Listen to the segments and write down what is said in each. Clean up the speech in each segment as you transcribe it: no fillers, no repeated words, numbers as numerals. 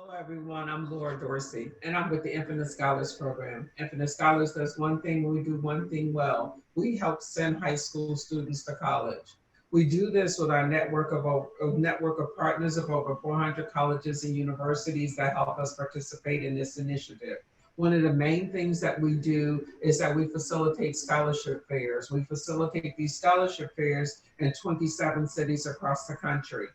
Hello, everyone. I'm Laura Dorsey, and I'm with the Infinite Scholars Program. Infinite Scholars does one thing, we do one thing well. We help send high school students to college. We do this with our network of partners of over 400 colleges and universities that help us participate in this initiative. One of the main things that we do is that we facilitate scholarship fairs. We facilitate these scholarship fairs in 27 cities across the country.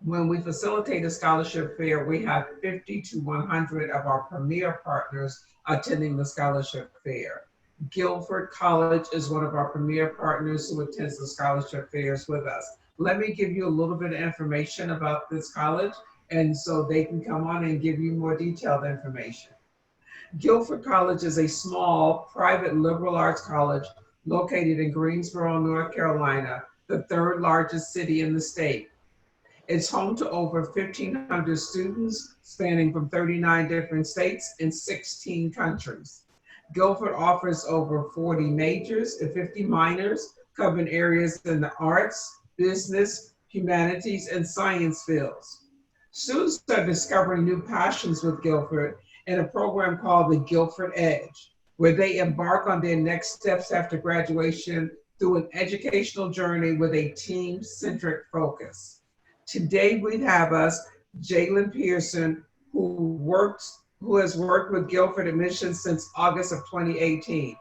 When we facilitate a scholarship fair, we have 50 to 100 of our premier partners attending the scholarship fair. Guilford College is one of our premier partners who attends the scholarship fairs with us. Let me give you a little bit of information about this college, and so they can come on and give you more detailed information. Guilford College is a small private liberal arts college located in Greensboro, North Carolina, the third largest city in the state. It's home to over 1,500 students spanning from 39 different states and 16 countries. Guilford offers over 40 majors and 50 minors, covering areas in the arts, business, humanities, and science fields. Students are discovering new passions with Guilford in a program called the Guilford Edge, where they embark on their next steps after graduation through an educational journey with a team centric focus. Today we have us Jalen Pearson, who has worked with Guilford Admissions since August of 2018.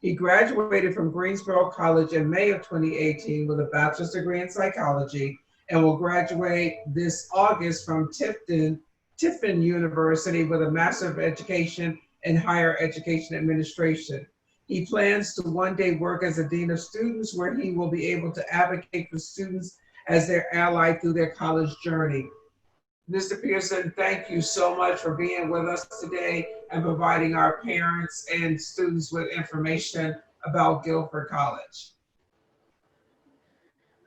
He graduated from Greensboro College in May of 2018 with a bachelor's degree in psychology and will graduate this August from Tiffin University with a Master of Education in Higher Education Administration. He plans to one day work as a dean of students where he will be able to advocate for students as their ally through their college journey. Mr. Pearson, thank you so much for being with us today and providing our parents and students with information about Guilford College.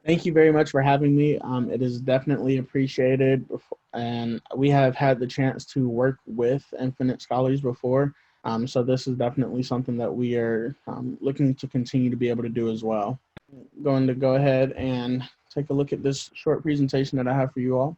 Thank you very much for having me. It is definitely appreciated, and we have had the chance to work with Infinite Scholars before. So this is definitely something that we are looking to continue to be able to do as well. Going to go ahead and take a look at this short presentation that I have for you all.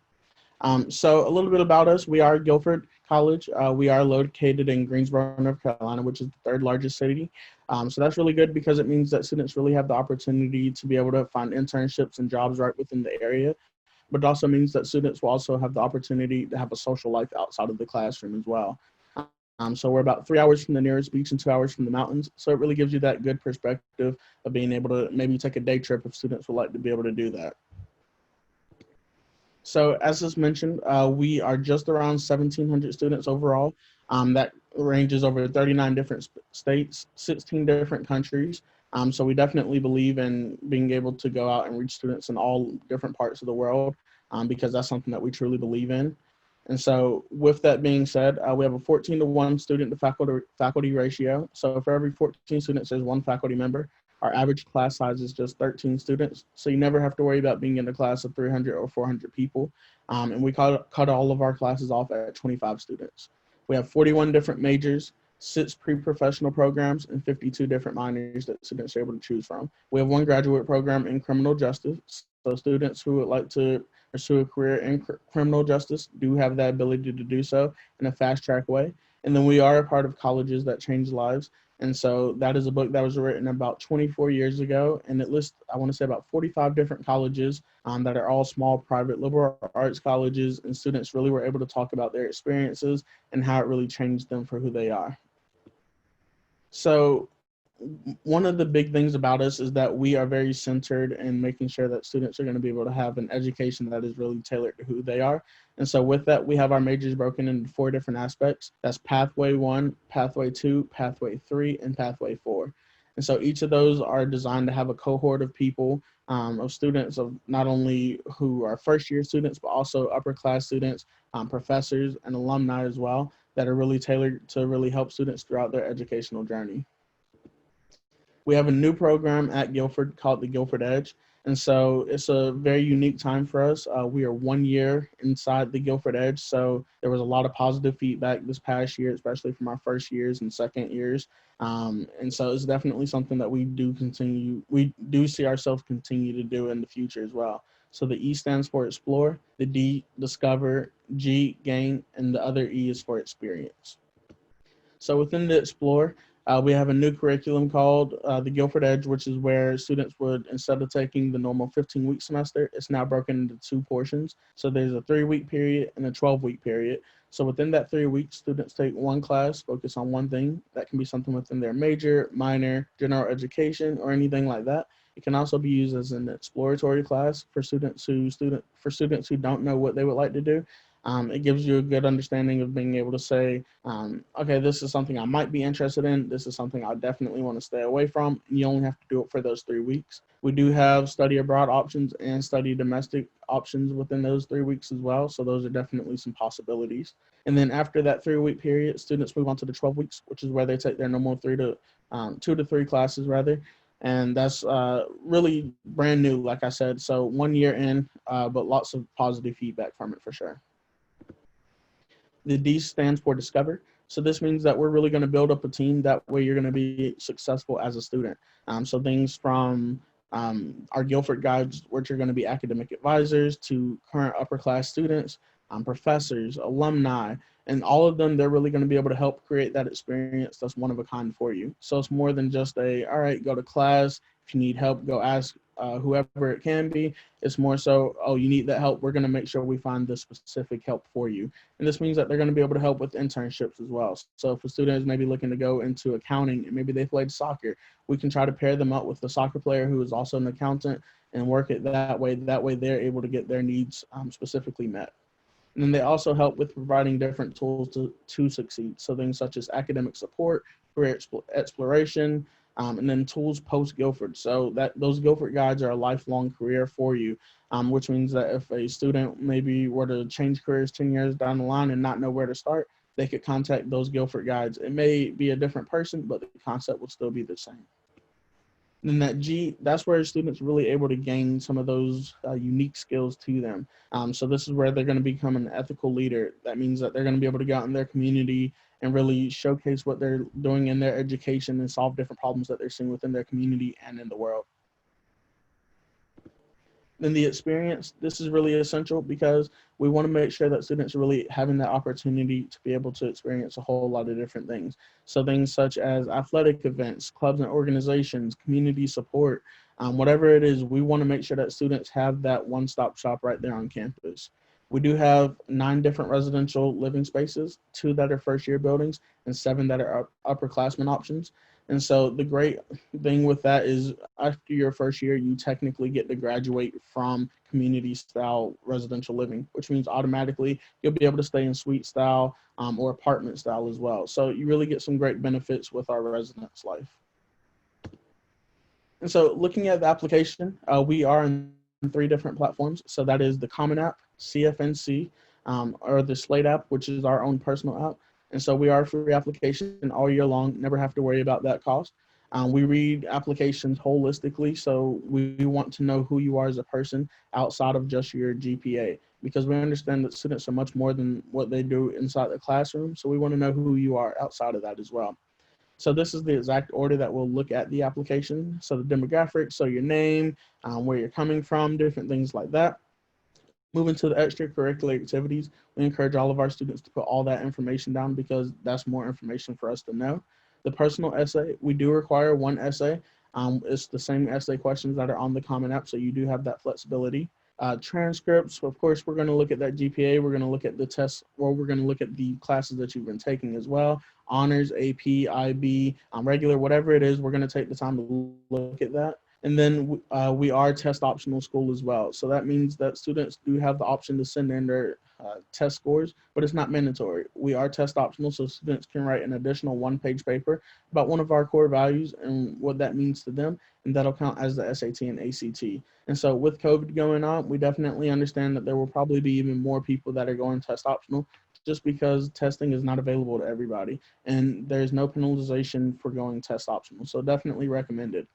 So a little bit about us. We are Guilford College. We are located in Greensboro, North Carolina, which is the third largest city. So that's really good because it means that students really have the opportunity to be able to find internships and jobs right within the area. But it also means that students will also have the opportunity to have a social life outside of the classroom as well. So we're about 3 hours from the nearest beach and 2 hours from the mountains. So it really gives you that good perspective of being able to maybe take a day trip if students would like to be able to do that. So as just mentioned, we are just around 1,700 students overall. That ranges over 39 different states, 16 different countries. So we definitely believe in being able to go out and reach students in all different parts of the world because that's something that we truly believe in. And so with that being said, we have a 14-to-1 student to faculty ratio. So for every 14 students, there's one faculty member. Our average class size is just 13 students. So you never have to worry about being in a class of 300 or 400 people. And we cut all of our classes off at 25 students. We have 41 different majors, 6 pre-professional programs, and 52 different minors that students are able to choose from. We have one graduate program in criminal justice. So students who would like to pursue a career in criminal justice do have that ability to do so in a fast track way. And then we are a part of Colleges That Change Lives. And so that is a book that was written about 24 years ago. And it lists, I want to say, about 45 different colleges that are all small private liberal arts colleges. And students really were able to talk about their experiences and how it really changed them for who they are. So one of the big things about us is that we are very centered in making sure that students are going to be able to have an education that is really tailored to who they are. And so with that, we have our majors broken into 4 different aspects. That's Pathway 1, Pathway 2, Pathway 3, and Pathway 4. And so each of those are designed to have a cohort of people, of students of not only who are first year students, but also upper class students, professors, and alumni as well, that are really tailored to really help students throughout their educational journey. We have a new program at Guilford called the Guilford Edge. And so it's a very unique time for us. We are 1 year inside the Guilford Edge. So there was a lot of positive feedback this past year, especially from our first years and second years. And so it's definitely something that we do see ourselves continue to do in the future as well. So the E stands for explore, the D discover, G gain, and the other E is for experience. So within the Explore, we have a new curriculum called the Guilford Edge, which is where students would, instead of taking the normal 15-week semester, it's now broken into two portions. So there's a 3-week period and a 12-week period. So within that 3 weeks, students take one class, focus on one thing. That can be something within their major, minor, general education, or anything like that. It can also be used as an exploratory class for students who don't know what they would like to do. It gives you a good understanding of being able to say, okay, this is something I might be interested in. This is something I definitely want to stay away from. And you only have to do it for those 3 weeks. We do have study abroad options and study domestic options within those 3 weeks as well. So those are definitely some possibilities. And then after that 3 week period, students move on to the 12 weeks, which is where they take their normal 2 to 3 classes rather. And that's really brand new, like I said. So 1 year in, but lots of positive feedback from it for sure. The D stands for discover. So this means that we're really going to build up a team. That way you're going to be successful as a student. So things from our Guilford guides, which are going to be academic advisors, to current upper class students, professors, alumni, and all of them, they're really going to be able to help create that experience that's one of a kind for you. So it's more than just all right, go to class. If you need help, go ask whoever it can be. It's more so, oh, you need that help. We're going to make sure we find the specific help for you. And this means that they're going to be able to help with internships as well. So if a student is maybe looking to go into accounting and maybe they played soccer, we can try to pair them up with the soccer player who is also an accountant and work it that way. That way they're able to get their needs specifically met. And then they also help with providing different tools to succeed. So things such as academic support, career exploration, and then tools post Guilford. So that those Guilford guides are a lifelong career for you, which means that if a student maybe were to change careers 10 years down the line and not know where to start, they could contact those Guilford guides. It may be a different person, but the concept will still be the same. And that G, that's where students are really able to gain some of those unique skills to them. So this is where they're going to become an ethical leader. That means that they're going to be able to go out in their community and really showcase what they're doing in their education and solve different problems that they're seeing within their community and in the world. Then the experience, this is really essential because we want to make sure that students are really having that opportunity to be able to experience a whole lot of different things. So things such as athletic events, clubs and organizations, community support, whatever it is, we want to make sure that students have that one-stop shop right there on campus. We do have 9 different residential living spaces, 2 that are first-year buildings, and 7 that are upperclassmen options. And so the great thing with that is after your first year, you technically get to graduate from community style residential living, which means automatically you'll be able to stay in suite style or apartment style as well. So you really get some great benefits with our residence life. And so looking at the application, we are in 3 different platforms. So that is the Common App, CFNC, or the Slate app, which is our own personal app. And so we are a free application all year long, never have to worry about that cost. We read applications holistically, so we want to know who you are as a person outside of just your GPA, because we understand that students are much more than what they do inside the classroom. So we want to know who you are outside of that as well. So this is the exact order that we'll look at the application. So the demographics, so your name, where you're coming from, different things like that. Moving to the extracurricular activities, we encourage all of our students to put all that information down because that's more information for us to know. The personal essay, we do require 1 essay. It's the same essay questions that are on the Common App, so you do have that flexibility. Transcripts, of course, we're going to look at that GPA. We're going to look at the tests, or we're going to look at the classes that you've been taking as well. Honors, AP, IB, regular, whatever it is, we're going to take the time to look at that. And then we are test optional school as well. So that means that students do have the option to send in their test scores, but it's not mandatory. We are test optional, so students can write an additional 1-page paper about one of our core values and what that means to them, and that'll count as the SAT and ACT. And so with COVID going on, we definitely understand that there will probably be even more people that are going test optional just because testing is not available to everybody, and there's no penalization for going test optional. So definitely recommended.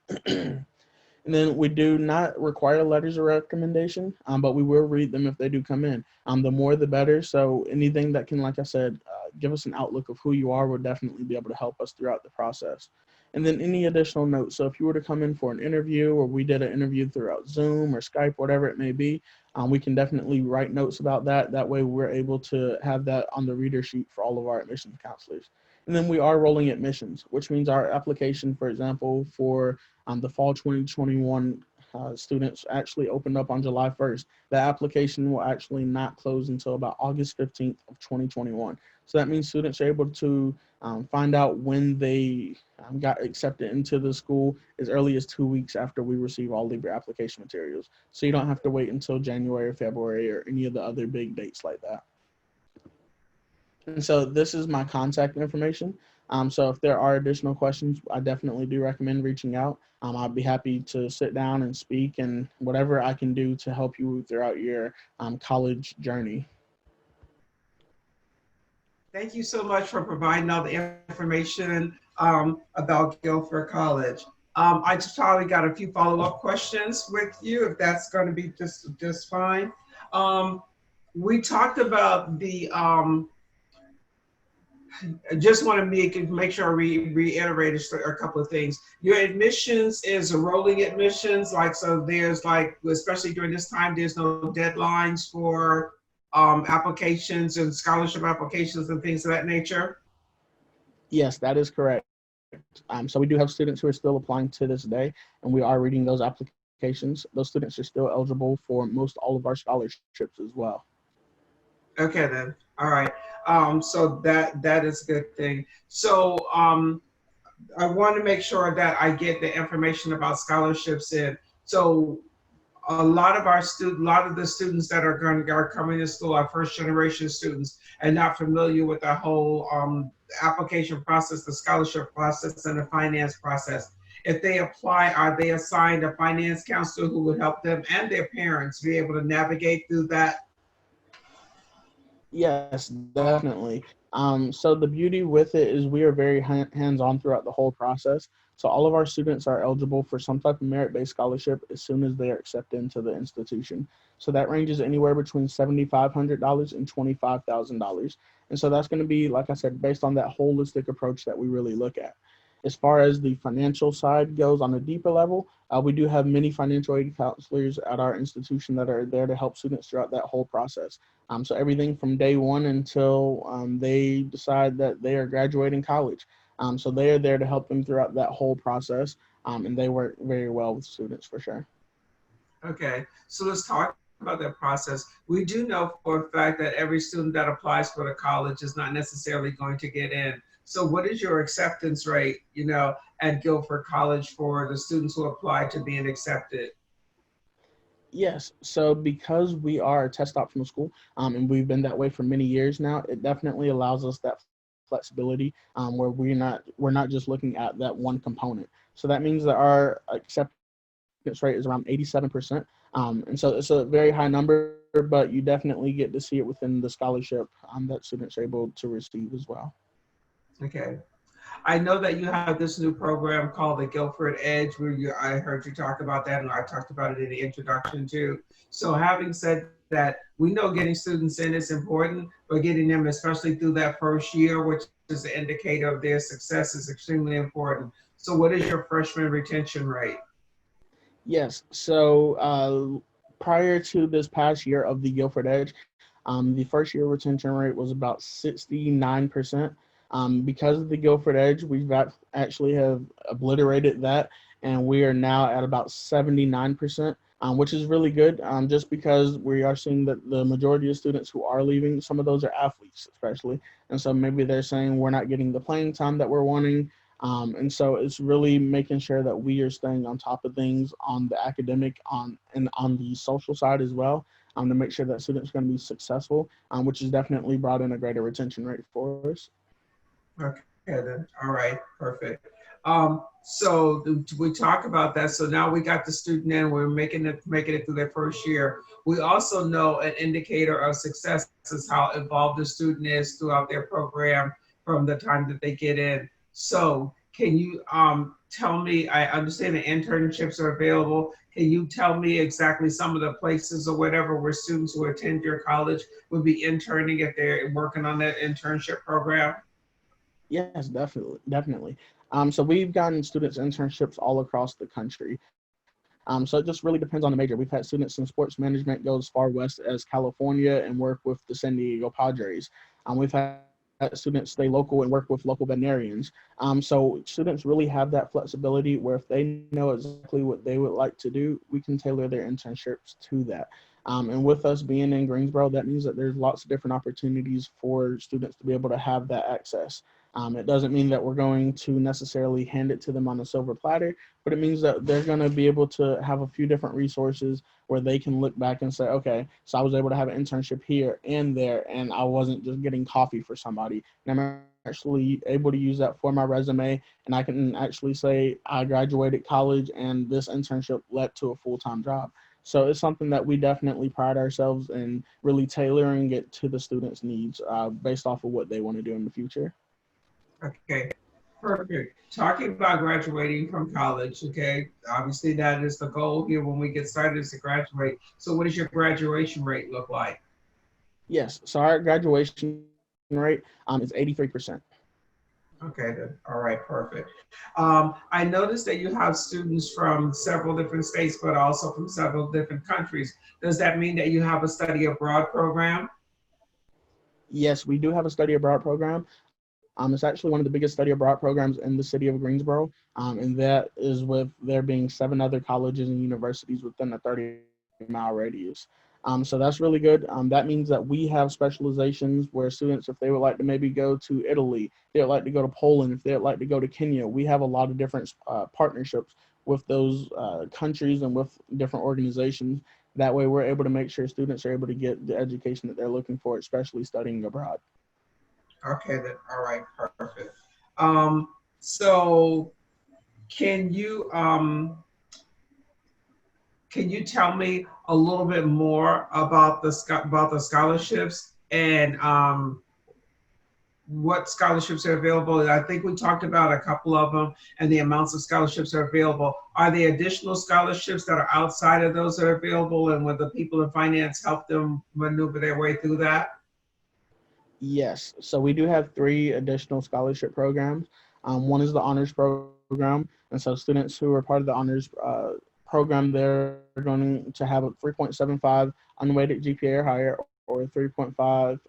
And then we do not require letters of recommendation, but we will read them if they do come in. The more the better. So anything that can, like I said, give us an outlook of who you are will definitely be able to help us throughout the process. And then any additional notes. So if you were to come in for an interview, or we did an interview throughout Zoom or Skype, whatever it may be, we can definitely write notes about that. That way we're able to have that on the reader sheet for all of our admissions counselors. And then we are rolling admissions, which means our application, for example, for the fall 2021 students actually opened up on July 1st. The application will actually not close until about August 15th of 2021. So that means students are able to find out when they got accepted into the school as early as 2 weeks after we receive all of your application materials. So you don't have to wait until January or February or any of the other big dates like that. And so this is my contact information. So if there are additional questions, I definitely do recommend reaching out. I'd be happy to sit down and speak and whatever I can do to help you throughout your college journey. Thank you so much for providing all the information about Guilford College. I just probably got a few follow-up questions with you, if that's going to be just fine. We talked about the I just want to make sure I reiterate a couple of things. Your admissions is a rolling admissions, like, so there's like, especially during this time, there's no deadlines for applications and scholarship applications and things of that nature. Yes, that is correct. So we do have students who are still applying to this day, and we are reading those applications. Those students are still eligible for most all of our scholarships as well. Okay then. All right. So that is a good thing. So I want to make sure that I get the information about scholarships in. So a lot of the students that are coming to school are first generation students and not familiar with the whole application process, the scholarship process, and the finance process. If they apply, are they assigned a finance counselor who would help them and their parents be able to navigate through that? Yes, definitely. So the beauty with it is we are very hands-on throughout the whole process. So all of our students are eligible for some type of merit-based scholarship as soon as they are accepted into the institution. So that ranges anywhere between $7,500 and $25,000. And so that's going to be, like I said, based on that holistic approach that we really look at. As far as the financial side goes on a deeper level, we do have many financial aid counselors at our institution that are there to help students throughout that whole process. So everything from day one until they decide that they are graduating college. So they are there to help them throughout that whole process, and they work very well with students for sure. Okay, so let's talk about that process. We do know for a fact that every student that applies for the college is not necessarily going to get in. So what is your acceptance rate, at Guilford College for the students who apply to being accepted? Yes. So because we are a test optional school, and we've been that way for many years now, it definitely allows us that flexibility, where we're not just looking at that one component. So that means that our acceptance rate is around 87%. And so it's a very high number, but you definitely get to see it within the scholarship that students are able to receive as well. Okay. I know that you have this new program called the Guilford Edge, where I heard you talk about that, and I talked about it in the introduction too. So having said that, we know getting students in is important, but getting them, especially through that first year, which is the indicator of their success, is extremely important. So what is your freshman retention rate? Yes. So prior to this past year of the Guilford Edge, the first year retention rate was about 69%. Because of the Guilford Edge, we've actually have obliterated that, and we are now at about 79%, which is really good, just because we are seeing that the majority of students who are leaving, some of those are athletes especially, and so maybe they're saying we're not getting the playing time that we're wanting. And so it's really making sure that we are staying on top of things on the academic and on the social side as well, to make sure that students are going to be successful, which has definitely brought in a greater retention rate for us. Okay, then. All right, perfect. So we talk about that. So now we got the student in, we're making it through their first year. We also know an indicator of success is how involved the student is throughout their program from the time that they get in. So can you tell me, I understand the internships are available. Can you tell me exactly some of the places or whatever where students who attend your college would be interning if they're working on that internship program? Yes, definitely, definitely. So we've gotten students internships all across the country. So it just really depends on the major. We've had students in sports management go as far west as California and work with the San Diego Padres. We've had students stay local and work with local veterinarians. So students really have that flexibility where if they know exactly what they would like to do, we can tailor their internships to that. And with us being in Greensboro, that means that there's lots of different opportunities for students to be able to have that access. It doesn't mean that we're going to necessarily hand it to them on a silver platter, but it means that they're going to be able to have a few different resources where they can look back and say, okay, so I was able to have an internship here and there, and I wasn't just getting coffee for somebody. And I'm actually able to use that for my resume, and I can actually say I graduated college and this internship led to a full-time job. So it's something that we definitely pride ourselves in really tailoring it to the students' needs based off of what they want to do in the future. Okay, perfect. Talking about graduating from college, okay, obviously that is the goal here when we get started is to graduate. So what does your graduation rate look like? Yes, so our graduation rate is 83%. Okay, then. All right, perfect. I noticed that you have students from several different states, but also from several different countries. Does that mean that you have a study abroad program? Yes, we do have a study abroad program. It's actually one of the biggest study abroad programs in the city of Greensboro, and that is with there being 7 other colleges and universities within a 30-mile radius. So that's really good. That means that we have specializations where students, if they would like to maybe go to Italy, they'd like to go to Poland, if they'd like to go to Kenya, we have a lot of different partnerships with those countries and with different organizations. That way, we're able to make sure students are able to get the education that they're looking for, especially studying abroad. Okay, then. All right, perfect. So can you can you tell me a little bit more about about the scholarships and what scholarships are available? I think we talked about a couple of them and the amounts of scholarships are available. Are there additional scholarships that are outside of those that are available, and will the people in finance help them maneuver their way through that? Yes, so we do have 3 additional scholarship programs. One is the honors program, and so students who are part of the honors program, they're going to have a 3.75 unweighted GPA or higher, or 3.5,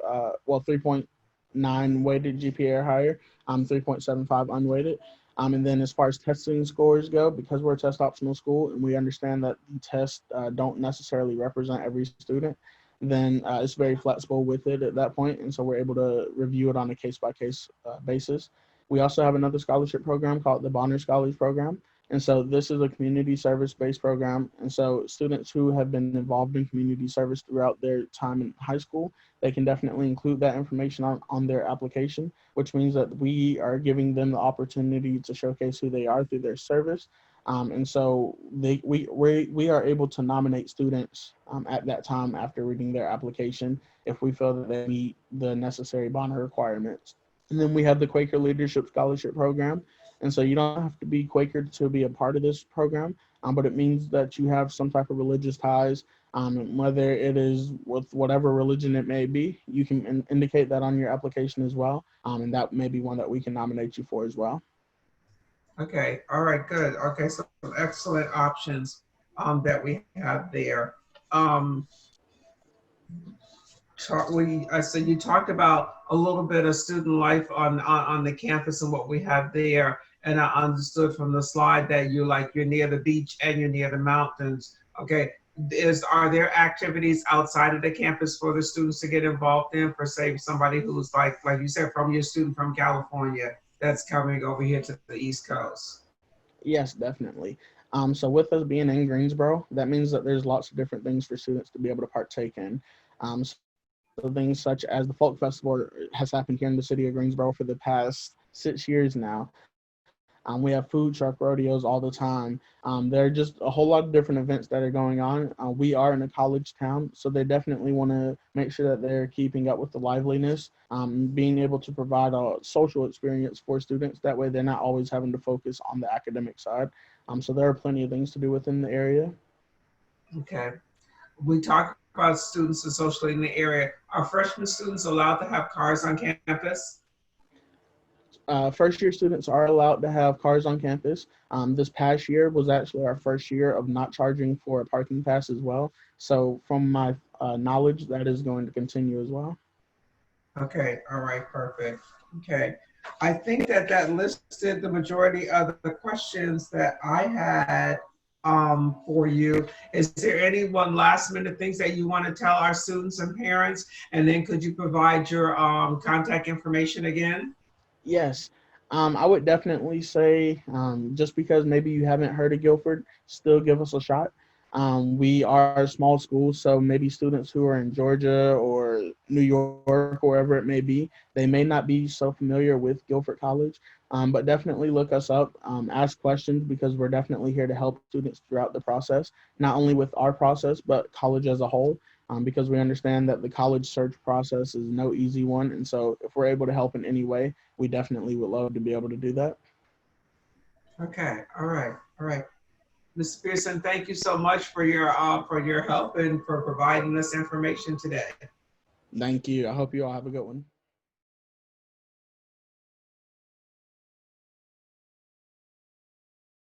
3.9 weighted GPA or higher, 3.75 unweighted. And then as far as testing scores go, because we're a test optional school and we understand that the tests don't necessarily represent every student, then it's very flexible with it at that point, and so we're able to review it on a case by case basis. We also have another scholarship program called the Bonner Scholars Program, and so this is a community service based program. And so students who have been involved in community service throughout their time in high school, they can definitely include that information on their application, which means that we are giving them the opportunity to showcase who they are through their service. And so we are able to nominate students at that time after reading their application if we feel that they meet the necessary Bonner requirements. And then we have the Quaker Leadership Scholarship Program. And so you don't have to be Quaker to be a part of this program, but it means that you have some type of religious ties, whether it is with whatever religion it may be. You can indicate that on your application as well, and that may be one that we can nominate you for as well. Okay, all right, good. Okay, so some excellent options that we have there. Um, so you talked about a little bit of student life on the campus and what we have there, and I understood from the slide that you're near the beach and you're near the mountains. Okay, is are there activities outside of the campus for the students to get involved in? For say somebody who's like you said, from your student from California that's coming over here to the East Coast. Yes, definitely. So with us being in Greensboro, that means that there's lots of different things for students to be able to partake in. So things such as the Folk Festival has happened here in the city of Greensboro for the past 6 years now. We have food truck rodeos all the time. There are just a whole lot of different events that are going on. We are in a college town, so they definitely want to make sure that they're keeping up with the liveliness, being able to provide a social experience for students. That way, they're not always having to focus on the academic side. So there are plenty of things to do within the area. Okay. We talk about students and socially in the area. Are freshman students allowed to have cars on campus? First year students are allowed to have cars on campus. This past year was actually our first year of not charging for a parking pass as well. So from my knowledge, that is going to continue as well. Okay, all right, perfect. Okay. I think that that listed the majority of the questions that I had for you. Is there any one last minute things that you want to tell our students and parents? And then could you provide your contact information again? Yes, I would definitely say just because maybe you haven't heard of Guilford, still give us a shot. We are a small school, so maybe students who are in Georgia or New York or wherever it may be, they may not be so familiar with Guilford College, but definitely look us up, ask questions because we're definitely here to help students throughout the process, not only with our process, but college as a whole. Because we understand that the college search process is no easy one. And so, if we're able to help in any way, we definitely would love to be able to do that. Okay, all right, all right. Ms. Pearson, thank you so much for your help and for providing us information today. Thank you. I hope you all have a good one.